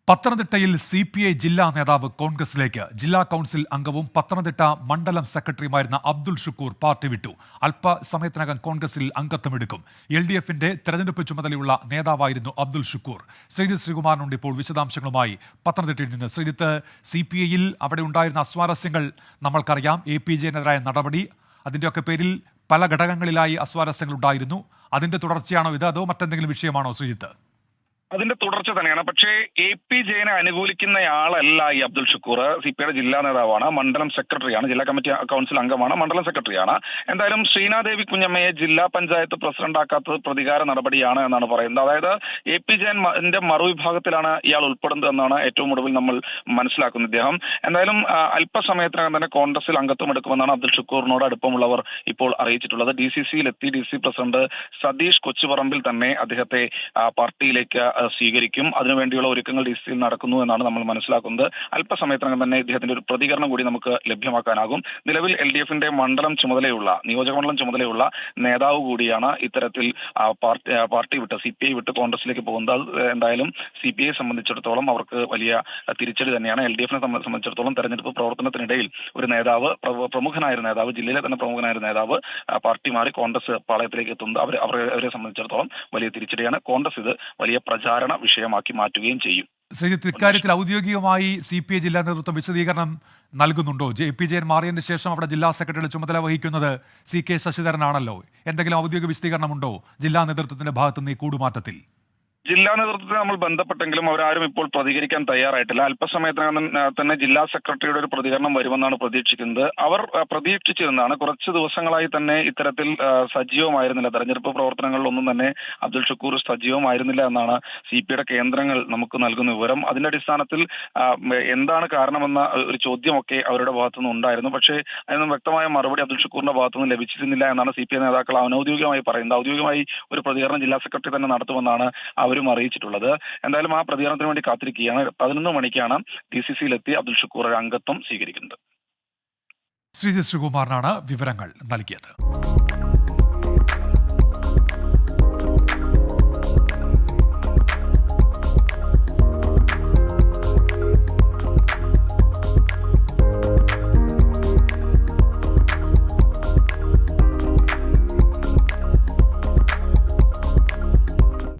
പത്തനംതിട്ടയിൽ CPI ജില്ലാ നേതാവ് കോൺഗ്രസിലേക്ക്. ജില്ലാ കൗൺസിൽ അംഗവും പത്തനംതിട്ട മണ്ഡലം സെക്രട്ടറിയുമായിരുന്ന അബ്ദുൾ ഷുക്കൂർ പാർട്ടി വിട്ടു. അല്പസമയത്തിനകം കോൺഗ്രസിൽ അംഗത്വമെടുക്കും. LDFന്റെ തെരഞ്ഞെടുപ്പ് ചുമതലയുള്ള നേതാവായിരുന്നു അബ്ദുൾ ഷുക്കൂർ. ശ്രീജിത്ത് ശ്രീകുമാറിനുണ്ട് ഇപ്പോൾ വിശദാംശങ്ങളുമായി പത്തനംതിട്ടയിൽ നിന്ന്. ശ്രീജിത്ത്, CPIയിൽ അവിടെ ഉണ്ടായിരുന്ന അസ്വാരസ്യങ്ങൾ നമ്മൾക്കറിയാം. APJ-നെതിരായ നടപടി, അതിൻ്റെയൊക്കെ പേരിൽ പല ഘടകങ്ങളിലായി അസ്വാരസ്യങ്ങൾ ഉണ്ടായിരുന്നു. അതിന്റെ തുടർച്ചയാണോ ഇത്, അതോ മറ്റെന്തെങ്കിലും വിഷയമാണോ ശ്രീജിത്ത്? അതിന്റെ തുടർച്ച തന്നെയാണ്. പക്ഷേ APJ-നെ അനുകൂലിക്കുന്നയാളല്ല ഈ അബ്ദുൾ ഷുക്കൂർ. CPIയുടെ ജില്ലാ നേതാവാണ്, മണ്ഡലം സെക്രട്ടറിയാണ്, ജില്ലാ കമ്മിറ്റി കൗൺസിൽ അംഗമാണ്, മണ്ഡലം സെക്രട്ടറിയാണ്. എന്തായാലും ശ്രീനാദേവി കുഞ്ഞമ്മയെ ജില്ലാ പഞ്ചായത്ത് പ്രസിഡന്റാക്കാത്തത് പ്രതികാര നടപടിയാണ് എന്നാണ് പറയുന്നത്. അതായത് APJ-ന്റെ മറുവിഭാഗത്തിലാണ് ഇയാൾ ഉൾപ്പെടുന്നത് എന്നാണ് ഏറ്റവും ഒടുവിൽ നമ്മൾ മനസ്സിലാക്കുന്നത്. ഇദ്ദേഹം എന്തായാലും അല്പസമയത്തിനകം തന്നെ കോൺഗ്രസിൽ അംഗത്വം എടുക്കുമെന്നാണ് അബ്ദുൾ ഷുക്കൂറിനോട് അടുപ്പമുള്ളവർ ഇപ്പോൾ അറിയിച്ചിട്ടുള്ളത്. DCC-യിലെത്തി DC പ്രസിഡന്റ് സതീഷ് കൊച്ചുപറമ്പിൽ തന്നെ അദ്ദേഹത്തെ പാർട്ടിയിലേക്ക് സ്വീകരിക്കും. അതിനുവേണ്ടിയുള്ള ഒരുക്കങ്ങൾ DC-യിൽ നടക്കുന്നു എന്നാണ് നമ്മൾ മനസ്സിലാക്കുന്നത്. അല്പസമയത്തിനകം തന്നെ ഇദ്ദേഹത്തിന്റെ ഒരു പ്രതികരണം കൂടി നമുക്ക് ലഭ്യമാക്കാനാകും. നിലവിൽ LDFന്റെ മണ്ഡലം ചുമതലയുള്ള, നിയോജകമണ്ഡലം ചുമതലയുള്ള നേതാവ് കൂടിയാണ് ഇത്തരത്തിൽ പാർട്ടി വിട്ട് CPI വിട്ട് കോൺഗ്രസിലേക്ക് പോകുന്നത്. അത് എന്തായാലും CPI സംബന്ധിച്ചിടത്തോളം അവർക്ക് വലിയ തിരിച്ചടി തന്നെയാണ്. LDFനെ സംബന്ധിച്ചിടത്തോളം തെരഞ്ഞെടുപ്പ് പ്രവർത്തനത്തിനിടയിൽ ഒരു നേതാവ്, പ്രമുഖനായ നേതാവ്, ജില്ലയിലെ തന്നെ പ്രമുഖനായ നേതാവ് പാർട്ടി മാറി കോൺഗ്രസ് പാളയത്തിലേക്ക് എത്തുന്നത് അവരെ സംബന്ധിച്ചിടത്തോളം വലിയ തിരിച്ചടിയാണ്. കോൺഗ്രസ് ഇത് വലിയ പ്രചാരണ വിഷയമാക്കി മാറ്റുകയും ചെയ്യും. ശ്രീജിത്ത്, ഇക്കാര്യത്തിൽ ഔദ്യോഗികമായി CPI ജില്ലാ നേതൃത്വം വിശദീകരണം നൽകുന്നുണ്ടോ? APJ മാറിയതിന് ശേഷം അവിടെ ജില്ലാ സെക്രട്ടറിയുടെ ചുമതല വഹിക്കുന്നത് CK ശശിധരനാണല്ലോ. എന്തെങ്കിലും ഔദ്യോഗിക വിശദീകരണമുണ്ടോ ജില്ലാ നേതൃത്വത്തിന്റെ ഭാഗത്തുനിന്ന് ഈ കൂടുമാറ്റത്തിൽ? ജില്ലാ നേതൃത്വത്തെ നമ്മൾ ബന്ധപ്പെട്ടെങ്കിലും അവരാരും ഇപ്പോൾ പ്രതികരിക്കാൻ തയ്യാറായിട്ടില്ല. അല്പസമയത്തിനകം തന്നെ ജില്ലാ സെക്രട്ടറിയുടെ ഒരു പ്രതികരണം വരുമെന്നാണ് പ്രതീക്ഷിക്കുന്നത്. അവർ പ്രതീക്ഷിച്ചിരുന്നതാണ്. കുറച്ച് ദിവസങ്ങളായി തന്നെ ഇത്തരത്തിൽ സജീവമായിരുന്നില്ല, തെരഞ്ഞെടുപ്പ് പ്രവർത്തനങ്ങളിലൊന്നും തന്നെ അബ്ദുൾ ഷുക്കൂർ സജീവമായിരുന്നില്ല എന്നാണ് CPIയുടെ കേന്ദ്രങ്ങൾ നമുക്ക് നൽകുന്ന വിവരം. അതിന്റെ അടിസ്ഥാനത്തിൽ എന്താണ് കാരണമെന്ന ഒരു ചോദ്യമൊക്കെ അവരുടെ ഭാഗത്തുനിന്ന് ഉണ്ടായിരുന്നു. പക്ഷേ അതിനൊന്നും വ്യക്തമായ മറുപടി അബ്ദുൾ ഷുക്കൂറിന്റെ ഭാഗത്തുനിന്ന് ലഭിച്ചിരുന്നില്ല എന്നാണ് CPI നേതാക്കൾ അനൌദ്യോഗികമായി പറയുന്നത്. ഔദ്യോഗികമായി ഒരു പ്രതികരണം ജില്ലാ സെക്രട്ടറി തന്നെ നടത്തുമെന്നാണ് അവരും അറിയിച്ചിട്ടുള്ളത്. എന്തായാലും ആ പ്രതികരണത്തിന് വേണ്ടി കാത്തിരിക്കുകയാണ്. 11 മണിക്കാണ് DCC-യിലെത്തി അബ്ദുൾ ഷുക്കൂർ അംഗത്വം സ്വീകരിക്കുന്നത്. ശ്രീജിത്ത് ശ്രീകുമാറിനാണ് വിവരങ്ങൾ നൽകിയത്.